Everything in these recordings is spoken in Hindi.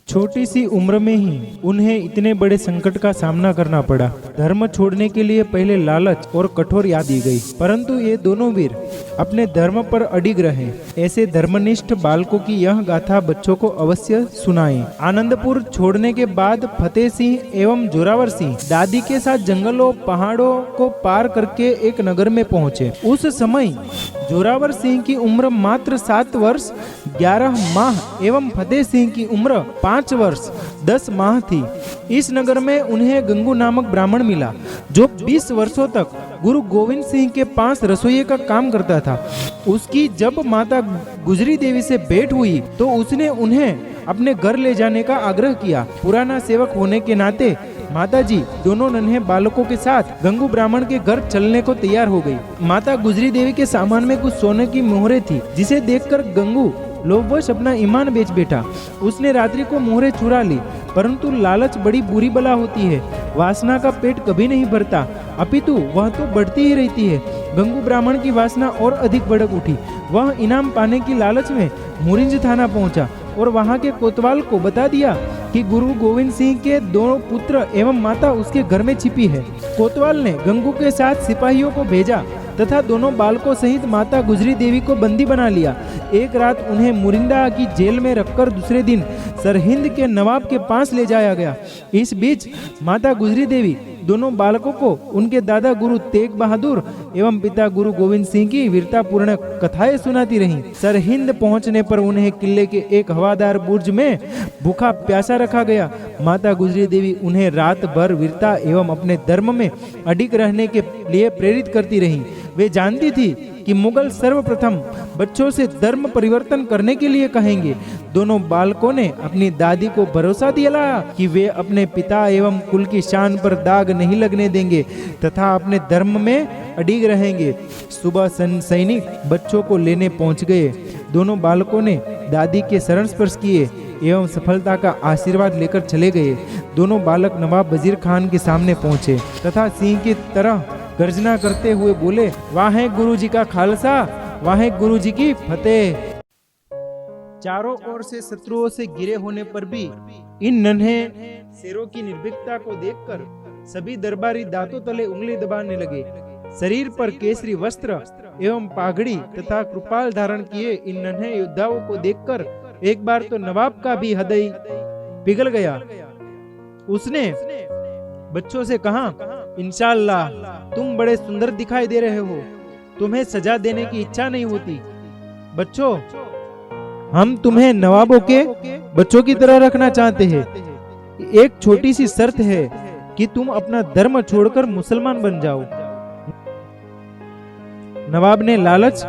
छोटी सी उम्र में ही उन्हें इतने बड़े संकट का सामना करना पड़ा। धर्म छोड़ने के लिए पहले लालच और कठोर याद दी गई, परंतु ये दोनों वीर अपने धर्म पर अडिग रहे। ऐसे धर्मनिष्ठ बालकों की यह गाथा बच्चों को अवश्य सुनाएं। आनंदपुर छोड़ने के बाद फतेह सिंह एवं जोरावर सिंह दादी के साथ जंगलों पहाड़ों को पार करके एक नगर में पहुँचे। उस समय जोरावर सिंह की उम्र मात्र 7 वर्ष 11 माह एवं फतेह सिंह की उम्र 5 वर्ष 10 माह थी। इस नगर में उन्हें गंगू नामक ब्राह्मण मिला, जो 20 वर्षों तक गुरु गोविंद सिंह के पास रसोई का काम करता था। उसकी जब माता गुजरी देवी से भेंट हुई तो उसने उन्हें अपने घर ले जाने का आग्रह किया। पुराना सेवक होने के नाते माताजी दोनों नन्हे बालकों के साथ गंगू ब्राह्मण के घर चलने को तैयार हो गई। माता गुजरी देवी के सामान में कुछ सोने की मोहरें थी, जिसे देखकर गंगू लोभवश अपना ईमान बेच बैठा। उसने रात्रि को मोहरें चुरा ली, परंतु लालच बड़ी बुरी बला होती है। वासना का पेट कभी नहीं भरता, अपितु वह तो बढ़ती ही रहती है। गंगू ब्राह्मण की वासना और अधिक भड़क उठी। वह इनाम पाने की लालच में मुरिंज थाना पहुंचा और वहां के कोतवाल को बता दिया कि गुरु गोविंद सिंह के 2 पुत्र एवं माता उसके घर में छिपी है। कोतवाल ने गंगू के साथ सिपाहियों को भेजा तथा दोनों बालकों सहित माता गुजरी देवी को बंदी बना लिया। एक रात उन्हें मुरिंदा की जेल में रखकर दूसरे दिन सरहिंद के नवाब के पास ले जाया गया। इस बीच माता गुजरी देवी दोनों बालकों को उनके दादा गुरु तेग बहादुर एवं पिता गुरु गोविंद सिंह की वीरतापूर्ण कथाएं सुनाती रहीं। सरहिंद पहुंचने पर उन्हें किले के एक हवादार बुर्ज में भूखा प्यासा रखा गया। माता गुजरी देवी उन्हें रात भर वीरता एवं अपने धर्म में अडिग रहने के लिए प्रेरित करती रहीं। वे जानती थी कि मुगल सर्वप्रथम बच्चों से धर्म परिवर्तन करने के लिए कहेंगे। दोनों बालकों ने अपनी दादी को भरोसा दिया कि वे अपने पिता एवं कुल की शान पर दाग नहीं लगने देंगे तथा अपने धर्म में अडिग रहेंगे। सुबह सैनिक बच्चों को लेने पहुंच गए। दोनों बालकों ने दादी के शरण स्पर्श किए एवं सफलता का आशीर्वाद लेकर चले गए। दोनों बालक नवाब वजीर खान के सामने पहुंचे तथा सिंह की तरह गर्जना करते हुए बोले, वाहे गुरु जी का खालसा, वाहे गुरु जी की फतेह। चारों ओर से शत्रुओं से घिरे होने पर भी इन नन्हे शेरों की निर्भीकता को देखकर सभी दरबारी दांतों तले उंगली दबाने लगे। शरीर पर केसरी वस्त्र एवं पागड़ी तथा कृपाल धारण किए इन नन्हे योद्धाओं को देखकर एक बार तो नवाब का भी हृदय पिघल गया। उसने बच्चों से कहा, इंशाअल्लाह तुम बड़े सुंदर दिखाई दे रहे हो, तुम्हें सजा देने की इच्छा नहीं होती। बच्चों, हम तुम्हें नवाबों के बच्चों की तरह रखना चाहते हैं। एक छोटी सी शर्त है कि तुम अपना धर्म छोड़कर मुसलमान बन जाओ। नवाब ने लालच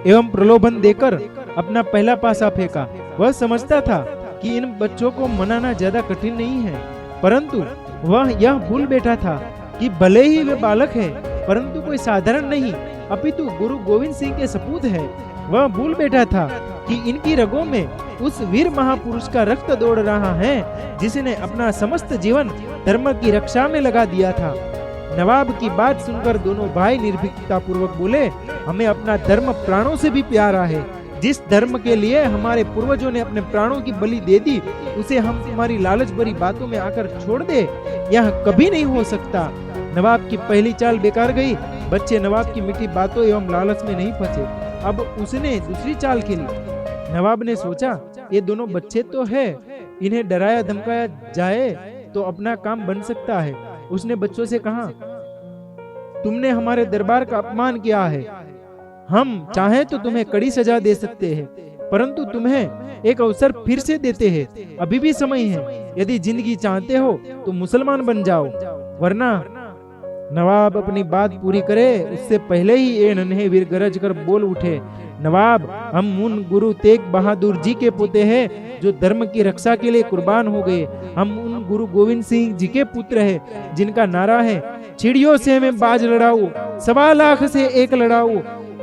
एवं प्रलोभन देकर अपना पहला पासा फेंका। वह समझता था कि इन बच्चों को मनाना ज्यादा कठिन नहीं है, परंतु वह यह भूल बैठा था कि भले ही वे बालक है, परंतु कोई साधारण नहीं अपितु गुरु गोविंद सिंह के सपूत है। वह भूल बैठा था कि इनकी रगों में उस वीर महापुरुष का रक्त दौड़ रहा है जिसने अपना समस्त जीवन धर्म की रक्षा में लगा दिया था। नवाब की बात सुनकर दोनों भाई निर्भीकता पूर्वक बोले, हमें अपना धर्म प्राणों से भी प्यारा है। जिस धर्म के लिए हमारे पूर्वजों ने अपने प्राणों की बलि दे दी, उसे हम तुम्हारी लालच भरी बातों में आकर छोड़ दे, यह कभी नहीं हो सकता। नवाब की पहली चाल बेकार गई। बच्चे नवाब की मीठी बातों एवं लालच में नहीं फंसे। अब उसने दूसरी चाल खेली। नवाब ने सोचा, ये दोनों बच्चे तो है, इन्हें डराया धमकाया जाए तो अपना काम बन सकता है। उसने बच्चों से कहा, तुमने हमारे दरबार का अपमान किया है, हम चाहे तो तुम्हें कड़ी सजा दे सकते हैं, परंतु तुम्हें एक अवसर फिर से देते हैं। अभी भी समय है, यदि जिंदगी चाहते हो तो मुसलमान बन जाओ, वरना। नवाब अपनी बात पूरी करे उससे पहले ही ये नन्हे वीर गरज कर बोल उठे, नवाब, हम उन गुरु तेग बहादुर जी के पोते हैं जो धर्म की रक्षा के लिए कुर्बान हो गए। हम उन गुरु गोविंद सिंह जी के पुत्र हैं जिनका नारा है, चिड़ियों से मैं बाज लड़ाऊं, 1.25 लाख से एक लड़ाऊं।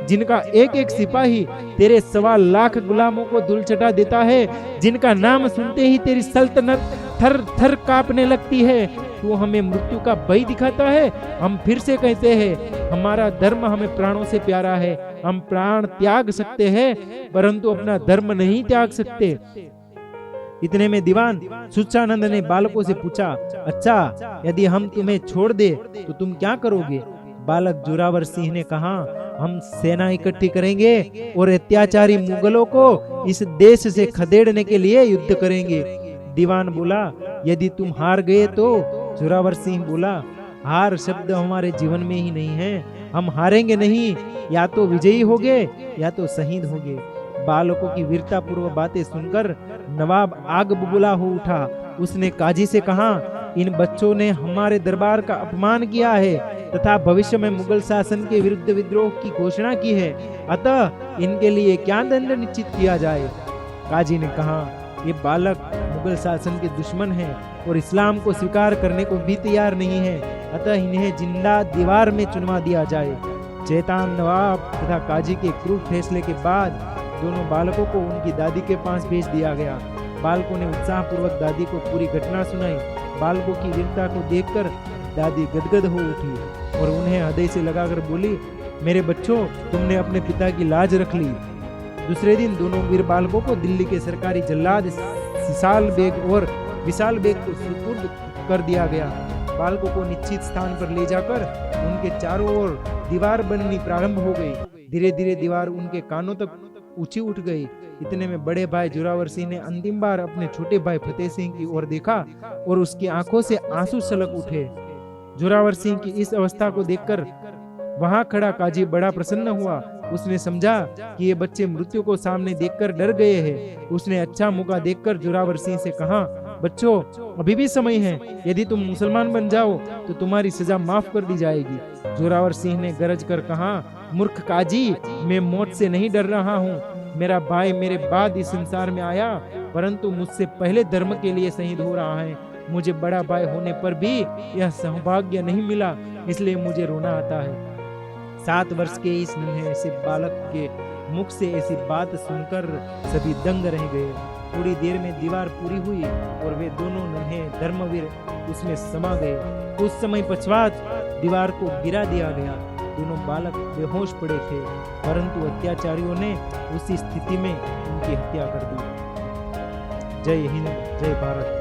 जिनका एक एक सिपाही तेरे 1.25 लाख गुलामों को धूल चटा देता है, जिनका नाम सुनते ही तेरी सल्तनत थर थर कांपने लगती है। तू हमें मृत्यु का भय दिखाता है। हम फिर से कहते हैं, हमारा धर्म हमें प्राणों से प्यारा है। हम प्राण त्याग सकते हैं, परंतु अपना धर्म नहीं त्याग सकते। इतने में दीवान सुचानंद ने बालकों से पूछा, अच्छा, यदि हम तुम्हें छोड़ दे तो तुम क्या करोगे? बालक जोरावर सिंह ने कहा, हम सेना इकट्ठी करेंगे और अत्याचारी मुगलों को इस देश से खदेड़ने के लिए युद्ध करेंगे। दीवान बोला, यदि तुम हार गए तो? जोरावर सिंह बोला, हार शब्द हमारे जीवन में ही नहीं है, हम हारेंगे नहीं, या तो विजयी होगे या तो शहीद होगे। बालकों की वीरता पूर्व बातें सुनकर नवाब आग बबूला हो उठा। उसने काजी से कहा, इन बच्चों ने हमारे दरबार का अपमान किया है तथा भविष्य में मुगल शासन के विरुद्ध विद्रोह की घोषणा की है, अतः इनके लिए क्या दंड निश्चित किया जाए? काजी ने कहा, ये बालक मुगल शासन के दुश्मन हैं और इस्लाम को स्वीकार करने को भी तैयार नहीं है, अतः इन्हें जिंदा दीवार में चुनवा दिया जाए। चेतान नवाब तथा काजी के क्रूर फैसले के बाद दोनों बालकों को उनकी दादी के पास भेज दिया गया। बालकों ने उत्साह पूर्वक दादी को पूरी घटना सुनाई। बालकों की वीरता को देखकर दादी गदगद हो उठी और उन्हें हृदय से लगाकर बोली, मेरे बच्चों, तुमने अपने पिता की लाज रख ली। दूसरे दिन दोनों वीर बालकों को दिल्ली के सरकारी जल्लाद सिसाल बेग और विशाल बेग को सुपुर्द कर दिया गया। बालकों को निश्चित स्थान पर ले जाकर उनके चारों ओर दीवार बननी प्रारंभ हो गई। धीरे धीरे दीवार उनके कानों तक ऊंची उठ गई। इतने में बड़े भाई जोरावर सिंह ने अंतिम बार अपने छोटे भाई फतेह सिंह की ओर देखा और उसकी आंखों से आंसू छलक उठे। जोरावर सिंह की इस अवस्था को देखकर वहां खड़ा काजी बड़ा प्रसन्न हुआ। उसने समझा कि ये बच्चे मृत्यु को सामने देखकर डर गए हैं। उसने अच्छा मौका देखकर जोरावर सिंह से कहा, बच्चों, अभी भी समय है, यदि तुम मुसलमान बन जाओ तो तुम्हारी सजा माफ कर दी जाएगी। जोरावर सिंह ने गरज कर कहा, मूर्ख काजी, मैं मौत से नहीं डर रहा हूँ। मेरा भाई मेरे बाद इस संसार में आया, परंतु मुझसे पहले धर्म के लिए शहीद हो रहा है। मुझे बड़ा भाई होने पर भी यह सौभाग्य नहीं मिला, इसलिए मुझे रोना आता है। 7 वर्ष के इस नन्हे से बालक के मुख से ऐसी बात सुनकर सभी दंग रह गए। थोड़ी देर में दीवार पूरी हुई और वे दोनों नन्हे धर्मवीर उसमें समा गए। कुछ समय पश्चात दीवार को गिरा दिया गया। दोनों बालक बेहोश पड़े थे, परंतु अत्याचारियों ने उसी स्थिति में उनकी हत्या कर दी। जय हिंद, जय भारत।